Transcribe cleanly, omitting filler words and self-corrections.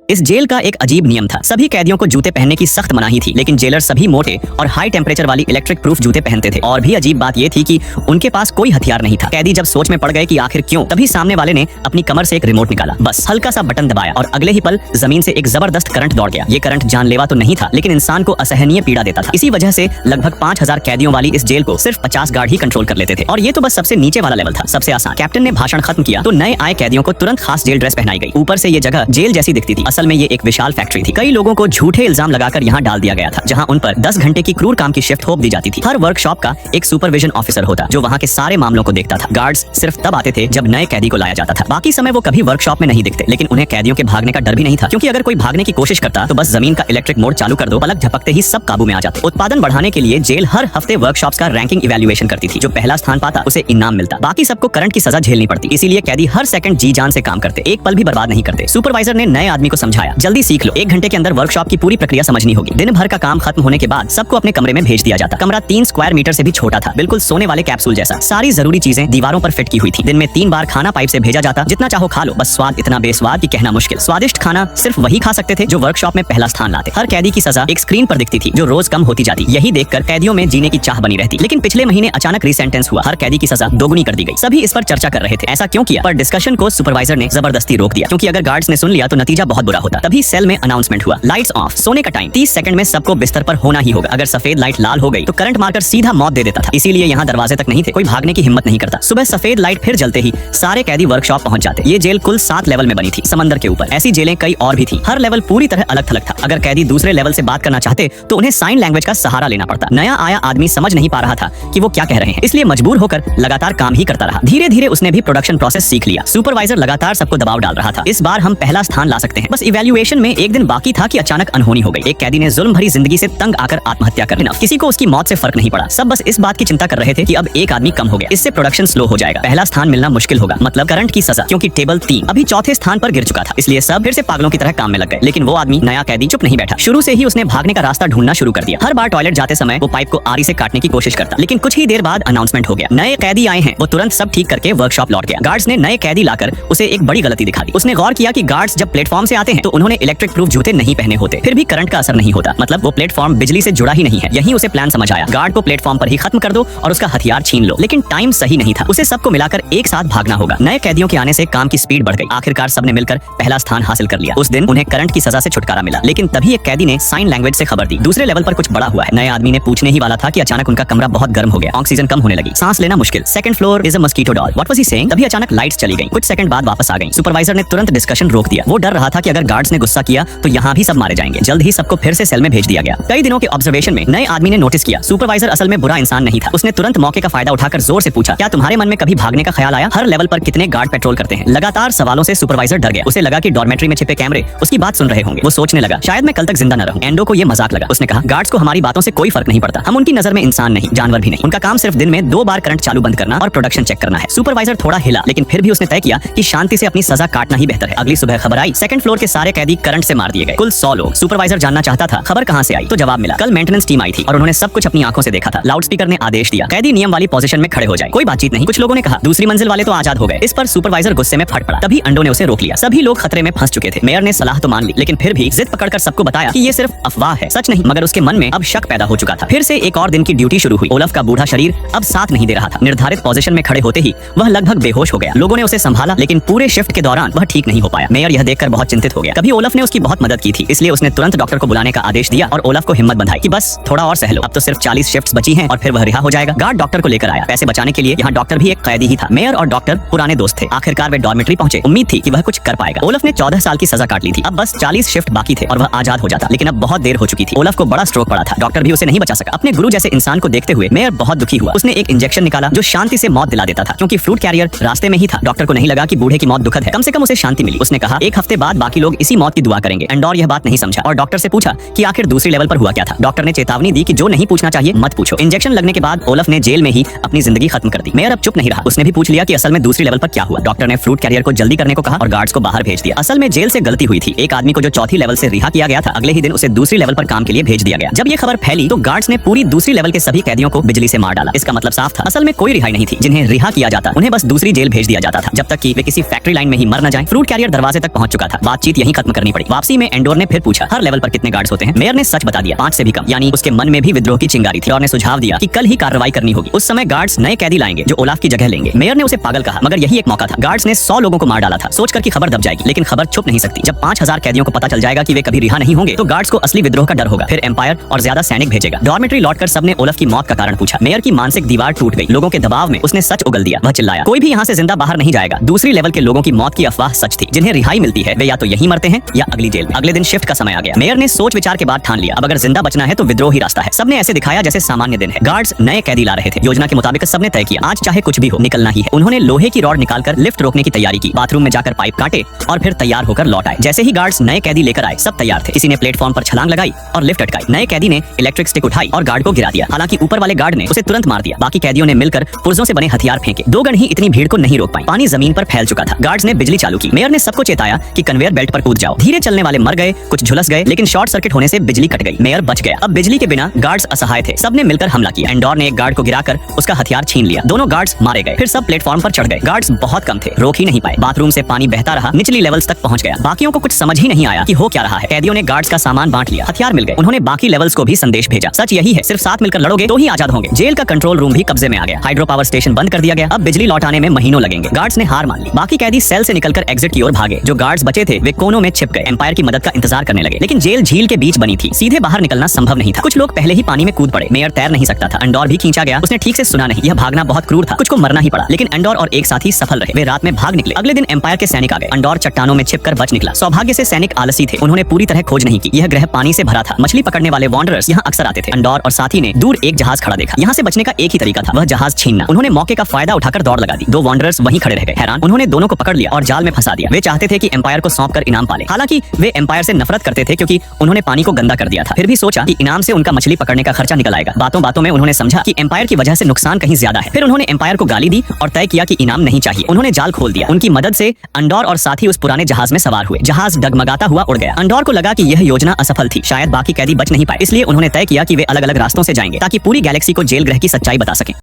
इस जेल का एक अजीब नियम था। सभी कैदियों को जूते पहनने की सख्त मनाही थी, लेकिन जेलर सभी मोटे और हाई टेम्परेचर वाली इलेक्ट्रिक प्रूफ जूते पहनते थे। और भी अजीब बात ये थी कि उनके पास कोई हथियार नहीं था। कैदी जब सोच में पड़ गए कि आखिर क्यों, तभी सामने वाले ने अपनी कमर से एक रिमोट निकाला, बस हल्का सा बटन दबाया और अगले ही पल जमीन से एक जबरदस्त करंट दौड़ गया। ये करंट जानलेवा तो नहीं था, लेकिन इंसान को असहनीय पीड़ा देता था। इसी वजह से लगभग 5000 कैदियों वाली इस जेल को सिर्फ 50 गार्ड ही कंट्रोल कर लेते थे। और ये तो बस सबसे नीचे वाला लेवल था, सबसे आसान। कैप्टन ने भाषण खत्म किया तो नए आए कैदियों को तुरंत खास जेल ड्रेस पहनाई गई। ऊपर से ये जगह जेल जैसी दिखती थी, असल में ये एक विशाल फैक्ट्री थी। कई लोगों को झूठे इल्जाम लगाकर यहाँ डाल दिया गया था, जहाँ उन पर 10 घंटे की क्रूर काम की शिफ्ट थोप दी जाती थी। हर वर्कशॉप का एक सुपरविजन ऑफिसर होता, जो वहाँ के सारे मामलों को देखता था। गार्ड्स सिर्फ तब आते थे जब नए कैदी को लाया जाता था, बाकी समय वो कभी वर्कशॉप में नहीं दिखते। लेकिन उन्हें कैदियों के भागने का डर भी नहीं था, क्योंकि अगर कोई भागने की कोशिश करता तो बस जमीन का इलेक्ट्रिक मोड चालू कर दो, पलक झपकते ही सब काबू में आ जाते। उत्पादन बढ़ाने के लिए जेल हर हफ्ते वर्कशॉप्स का रैंकिंग इवैल्यूएशन करती थी। जो पहला स्थान पाता उसे इनाम मिलता, बाकी सबको करंट की सजा झेलनी पड़ती। इसीलिए कैदी हर सेकंड जी जान से काम करते, एक पल भी बर्बाद नहीं करते। सुपरवाइजर ने नए आदमी को समझाया, जल्दी सीख लो, 1 घंटे के अंदर वर्कशॉप की पूरी प्रक्रिया समझनी होगी। दिन भर का काम खत्म होने के बाद सबको अपने कमरे में भेज दिया जाता। कमरा 3 स्क्वायर मीटर से भी छोटा था, बिल्कुल सोने वाले कैप्सूल जैसा। सारी जरूरी चीजें दीवारों पर फिट की हुई थी। दिन में 3 बार खाना पाइप से भेजा जाता, जितना चाहो खा लो, बस स्वाद इतना बेस्वाद कि कहना मुश्किल। स्वादिष्ट खाना सिर्फ वही खा सकते थे जो वर्कशॉप में पहला स्थान लाते। हर कैदी की सजा एक स्क्रीन पर दिखती थी, जो रोज कम होती जाती। यही देखकर कैदियों में जीने की चाह बनी रहती। लेकिन पिछले महीने अचानक रीसेंटेंस हुआ, हर कैदी की सजा दोगुनी कर दी गई। सभी इस पर चर्चा कर रहे थे, ऐसा क्यों किया, पर डिस्कशन को सुपरवाइजर ने जबरदस्ती रोक दिया, क्योंकि अगर गार्ड्स ने सुन लिया तो नतीजा बहुत बुरा होता। तभी सेल में अनाउंसमेंट हुआ, लाइट्स ऑफ, सोने का टाइम, 30 सेकंड में सबको बिस्तर पर होना ही होगा। अगर सफेद लाइट लाल हो गई तो करंट मारकर सीधा मौत दे देता था। इसीलिए यहाँ दरवाजे तक नहीं थे, कोई भागने की हिम्मत नहीं करता। सुबह सफेद लाइट फिर जलते ही सारे कैदी वर्कशॉप पहुंच जाते। ये जेल कुल 7 लेवल में बनी थी, समंदर के ऊपर। ऐसी जेलें कई और भी थी, हर लेवल पूरी तरह अलग थलग था। अगर कैदी दूसरे लेवल से बात करना चाहते तो उन्हें साइन लैंग्वेज का सहारा लेना पड़ता। नया आया आदमी समझ नहीं पा रहा था कि वो क्या कह रहे हैं, इसलिए मजबूर होकर लगातार काम ही करता रहा। धीरे धीरे उसने भी प्रोडक्शन प्रोसेस सीख लिया। सुपरवाइजर लगातार सबको दबाव डाल रहा था, इस बार हम पहला स्थान ला सकते हैं। बस इवैल्यूएशन में 1 दिन बाकी था कि अचानक अनहोनी हो गई। एक कैदी ने जुल्म भरी जिंदगी से तंग आकर आत्महत्या कर ली। किसी को उसकी मौत से फर्क नहीं पड़ा, सब बस इस बात की चिंता कर रहे थे कि अब एक आदमी कम हो गया, इससे प्रोडक्शन स्लो हो जाएगा, पहला स्थान मिलना मुश्किल होगा, मतलब करंट की सजा। क्योंकि टेबल 3 अभी चौथे स्थान पर गिर चुका था, इसलिए सब फिर से पागलों की तरह काम में लग गए। लेकिन वो आदमी, नया कैदी, चुप नहीं बैठा। शुरू से ही उसने भागने का रास्ता ढूंढना शुरू कर दिया। हर बार टॉयलेट जाते समय वो पाइप को आरी से काटने की कोशिश करता, लेकिन कुछ ही देर बाद अनाउंसमेंट हो गया, नए कैदी आए हैं। वो तुरंत सब ठीक करके वर्कशॉप लौट गया। गार्ड्स ने नए कैदी लाकर उसे एक बड़ी गलती दिखा दी। उसने गौर किया कि गार्ड्स जब प्लेटफॉर्म से आते हैं तो उन्होंने इलेक्ट्रिक प्रूफ जूते नहीं पहने होते, फिर भी करंट का असर नहीं होता, मतलब वो प्लेटफॉर्म बिजली से जुड़ा ही नहीं है। यही उसे प्लान समझ आया, गार्ड को प्लेटफॉर्म पर ही खत्म कर दो और उसका हथियार छीन लो। लेकिन टाइम सही नहीं था, उसे सबको मिलाकर एक साथ भागना होगा। नए कैदियों के आने से काम की स्पीड बढ़ गई। आखिरकार सबने मिलकर पहला स्थान हासिल कर लिया। उस दिन उन्हें करंट की सजा से छुटकारा मिला। लेकिन तभी एक कैदी ने साइन लैंग्वेज से खबर दी, दूसरे लेवल पर कुछ बड़ा हुआ है। नए आदमी ने पूछने ही वाला था कि अचानक उनका कमरा बहुत गर्म हो गया, ऑक्सीजन कम होने लगी, सांस लेना मुश्किल, second floor is a mosquito doll, what was he saying. तभी अचानक लाइट्स चली गईं, कुछ सेकंड बाद वापस आ गईं। सुपरवाइजर ने तुरंत डिस्कशन रोक दिया। वो डर रहा था कि अगर गार्ड्स ने गुस्सा किया तो यहाँ भी सब मारे जाएंगे। जल्द ही सबको फिर से सेल में भेज दिया गया। कई दिनों के ऑब्जर्वेशन में नए आदमी ने नोटिस किया, सुपरवाइजर असल में बुरा इंसान नहीं था। उसने तुरंत मौके का फायदा उठाकर जोर से पूछा, क्या तुम्हारे मन में कभी भागने का ख्याल आया? हर लेवल पर कितने गार्ड पेट्रोल करते हैं? लगातार सवालों से सुपरवाइजर डर गया। उसे लगा कि डॉर्मेट्री में छिपे कैमरे उसकी बात सुन रहे होंगे। वो सोचने लगा, शायद मैं कल तक जिंदा न रहूं। एंडो को ये मजाक लगा। उसने कहा, गार्ड्स को हमारी बातों से कोई फर्क नहीं पड़ता, हम उनकी नजर में इंसान नहीं, जानवर भी नहीं। उनका काम सिर्फ दिन में 2 बार करंट चालू बंद करना और प्रोडक्शन चेक करना है। सुपरवाइजर थोड़ा हिला, लेकिन फिर भी उसने तय किया कि शांति से अपनी सजा काटना ही बेहतर है। अगली सुबह खबर आई, सेकंड फ्लोर के सारे कैदी करंट से मार दिए गए, कुल 100 लोग। सुपरवाइजर जानना चाहता था खबर कहां से आई, तो जवाब मिला, कल मेंटेनेंस टीम आई थी और उन्होंने सब कुछ अपनी आंखों से देखा था। लाउडस्पीकर ने आदेश दिया, कैदी नियम वाली पोजीशन में खड़े हो जाए। कोई बातचीत नहीं। कुछ लोगों ने कहा, दूसरी मंजिल वाले तो आजाद हो गए। इस पर सुपरवाइजर गुस्से में फट पड़ा। तभी अंडो ने उसे रोक लिया। सभी लोग खतरे में फंस चुके थे। मेयर ने सलाह तो मान ली, लेकिन फिर भी जिद पकड़कर सबको बताया कि ये सिर्फ अफवाह है, सच नहीं। मगर उसके मन में अब शक पैदा हो चुका था। फिर से एक और दिन की ड्यूटी शुरू हुई। ओलफ का बूढ़ा शरीर अब साथ नहीं दे रहा था। निर्धारित पोजीशन में खड़े होते ही वह लगभग बेहोश हो गया। लोगों ने उसे संभाला, लेकिन पूरे शिफ्ट के दौरान वह ठीक नहीं हो पाया। मेयर यह देखकर बहुत चिंतित हो गया। कभी ओलफ ने उसकी बहुत मदद की थी, इसलिए उसने तुरंत डॉक्टर को बुलाने का आदेश दिया और ओलफ को हिम्मत बंधाई कि बस थोड़ा और सह लो, अब तो सिर्फ 40 शिफ्ट्स बची हैं और फिर वह रिहा हो जाएगा। गार्ड डॉक्टर को लेकर आया। पैसे बचाने के लिए यहाँ डॉक्टर भी एक कैदी ही था। मेयर और डॉक्टर पुराने दोस्त थे। आखिरकार वे डॉर्मेट्री पहुंचे। उम्मीद थी कि वह कुछ कर पाएगा। ओलफ ने 14 साल की सजा काट ली थी। अब बस 40 शिफ्ट बाकी थे और वह आजाद हो जाता, लेकिन अब बहुत देर हो चुकी थी। ओलफ को बड़ा स्ट्रोक पड़ा था। डॉक्टर भी उसे नहीं बचा सका। अपने गुरु जैसे इंसान को देखते हुए मेयर बहुत दुखी हुआ। उसने एक इंजेक्शन निकाला जो शांति से मौत दिला देता था, क्योंकि फ्रूट कैरियर रास्ते में ही था। डॉक्टर को नहीं लगा कि बूढ़े की मौत दुखद है, कम से कम उसे शांति मिली। उसने कहा, 1 हफ्ते बाद बाकी लोग इसी मौत की दुआ करेंगे। एंडोर यह बात नहीं समझा और डॉक्टर से पूछा कि आखिर दूसरी लेवल पर हुआ क्या था। डॉक्टर ने चेतावनी दी कि जो नहीं पूछना चाहिए मत पूछो। इंजेक्शन लगने के बाद ओलफ ने जेल में ही अपनी जिंदगी खत्म कर दी। मेयर अब चुप नहीं रहा। उसने भी पूछ लिया कि असल में दूसरी लेवल पर क्या हुआ। डॉक्टर ने फ्रूट कैरियर को जल्दी करने को कहा और गार्ड्स को बाहर भेज दिया। असल में जेल से गलती हुई थी। एक आदमी को जो चौथी लेवल से रिहा किया गया था, अगले ही दिन उसे दूसरी लेवल पर काम के लिए भेज दिया गया। जब ये खबर फैली तो गार्ड्स ने पूरी दूसरी लेवल के सभी कैदियों को बिजली से मार डाला। इसका मतलब साफ था, असल में कोई रिहाई नहीं थी। जिन्हें रिहा किया जाता उन्हें बस दूसरी जेल भेज दिया जाता था, जब तक कि वे किसी फैक्ट्री लाइन में ही मर न जाएं। फ्रूट कैरियर दरवाजे तक पहुंच चुका था। बातचीत यहीं खत्म करनी पड़ी। वापसी में एंडोर ने फिर पूछा, हर लेवल पर कितने गार्ड्स होते हैं? मेयर ने सच बता दिया, 5 से भी कम। यानी उसके मन में भी विद्रोह की चिंगारी थी। एंडोर ने सुझाव दिया कि कल ही कार्रवाई करनी होगी। उस समय गार्ड्स नए कैदी लाएंगे जो ओलाफ की जगह लेंगे। मेयर ने उसे पागल कहा, मगर यही एक मौका था। गार्ड्स ने 100 लोगों को मार डाला था, सोचकर कि खबर दब जाएगी, लेकिन खबर छुप नहीं सकती। जब 5000 कैदियों को पता चल जाएगा कि वे कभी रिहा नहीं होंगे, तो गार्ड्स को असली विद्रोह का डर होगा। फिर एम्पायर और ज्यादा सैनिक भेजेगा। डॉर्मेट्री लौटकर सबने ओलाफ की मौत का कारण पूछा। मेयर की मानसिक दीवार टूट गई। लोगों के दबाव में उसने सच उगल दिया। वह चिल्लाया, कोई भी यहाँ से जिंदा बाहर नहीं जाएगा। दूसरी लेवल के लोगों की मौत की अफवाह सच थी। जिन्हें रिहाई मिलती है वे या तो यहीं मरते हैं या अगली जेल। अगले दिन शिफ्ट का समय आ गया। मेयर ने सोच विचार के बाद ठान लिया, अब अगर जिंदा बचना है तो विद्रोह ही रास्ता है। सबने ऐसे दिखाया जैसे सामान्य दिन है। गार्ड्स नए कैदी ला रहे थे। योजना के मुताबिक सबने तय किया, आज चाहे कुछ भी हो निकलना ही है। उन्होंने लोहे की रॉड निकालकर लिफ्ट रोकने की तैयारी की। बाथरूम में जाकर पाइप काटे और फिर तैयार होकर लौट आए। जैसे ही गार्ड्स नए कैदी लेकर आए, सब तैयार थे। किसी ने प्लेटफॉर्म पर छलांग लगाई और लिफ्ट अटकाई। नए कैदी ने इलेक्ट्रिक स्टिक उठाई और गार्ड को गिरा दिया। हालांकि ऊपर वाले गार्ड ने उसे तुरंत मार दिया। बाकी कैदियों ने मिलकर पुर्जों से बने हथियार फेंके। 2 गन ही इतनी भीड़ को नहीं रोक पाई। पानी जमीन पर फैल चुका था। गार्ड्स ने बिजली चालू की। मेयर ने सबको चेताया कि कन्वेयर बेल्ट पर कूद जाओ। धीरे चलने वाले मर गए, कुछ झुलस गए, लेकिन शॉर्ट सर्किट होने से बिजली कट गई। मेयर बच गया। अब बिजली के बिना गार्ड्स असहाय थे। सबने मिलकर हमला किया। एंडोर ने एक गार्ड को गिराकर उसका हथियार छीन लिया। दोनों गार्ड्स मारे गए। फिर सब प्लेटफॉर्म पर चढ़ गए। गार्ड्स बहुत कम थे, रोक ही नहीं पाए। बाथरूम से पानी बहता रहा, निचली लेवल्स तक पहुंच गया। बाकियों को कुछ समझ ही नहीं आया कि हो क्या रहा है। कैदियों ने गार्ड्स का सामान बांट लिया, हथियार मिल गए। उन्होंने बाकी लेवल्स को भी संदेश भेजा, सच यही है, सिर्फ साथ मिलकर लड़ोगे तो ही आजाद होंगे। जेल का कंट्रोल रूम भी कब्जे में आ गया। हाइड्रो पावर स्टेशन बंद कर दिया गया। अब बिजली लौटाने में महीनों लगेंगे। गार्ड्स ने हार मान ली। बाकी कैदी सेल से निकलकर एग्जिट की ओर भागे। जो गार्ड्स बचे थे वे कोनों में छिप गए, एम्पायर की मदद का इंतजार करने लगे। लेकिन जेल झील के बीच बनी थी, सीधे बाहर निकलना संभव नहीं था। कुछ लोग पहले ही पानी में कूद पड़े। मेयर तैर नहीं सकता था। एंडोर भी खींचा गया। उसने ठीक से सुना नहीं। यह भागना बहुत क्रूर था। कुछ को मरना ही पड़ा, लेकिन एंडोर और एक साथी सफल रहे। वे रात में भाग निकले। अगले दिन एम्पायर के सैनिक आ गए। एंडोर चट्टानों में छिपकर बच निकला। सौभाग्य से सैनिक आलसी थे, उन्होंने पूरी तरह खोज नहीं की। यह ग्रह पानी से भरा था। मछली पकड़ने वाले वॉन्डरर्स यहाँ अक्सर आते थे। एंडोर और साथी ने दूर एक जहाज खड़ा देखा। यहाँ से बचने का एक ही तरीका था, वह जहाज छीनना। उन्होंने मौके का फायदा उठाकर दौड़ लगा दी। 2 वॉन्डरर्स वहीं खड़े रह गए। हैरान, उन्होंने दोनों को पकड़ लिया और जाल में फंसा दिया। वे चाहते थे कि एम्पायर को सौंप कर इनाम पाले। हालांकि वे एम्पायर से नफरत करते थे क्योंकि उन्होंने पानी को गंदा कर दिया था। फिर भी सोचा कि इनाम से उनका मछली पकड़ने का खर्चा निकल आएगा। बातों बातों में उन्होंने समझा कि एम्पायर की वजह से नुकसान कहीं ज्यादा है। फिर उन्होंने एम्पायर को गाली दी और तय किया कि इनाम नहीं चाहिए। उन्होंने जाल खोल दिया। उनकी मदद से एंडोर और साथी उस पुराने जहाज में सवार हुए। जहाज डगमगाता हुआ उड़ गया। एंडोर को लगा कि यह योजना असफल थी, शायद बाकी कैदी बच नहीं पाए। इसलिए उन्होंने तय किया कि वे अलग अलग रास्तों से जाएंगे ताकि पूरी गैलेक्सी को जेल ग्रह की सच्चाई बता सकें।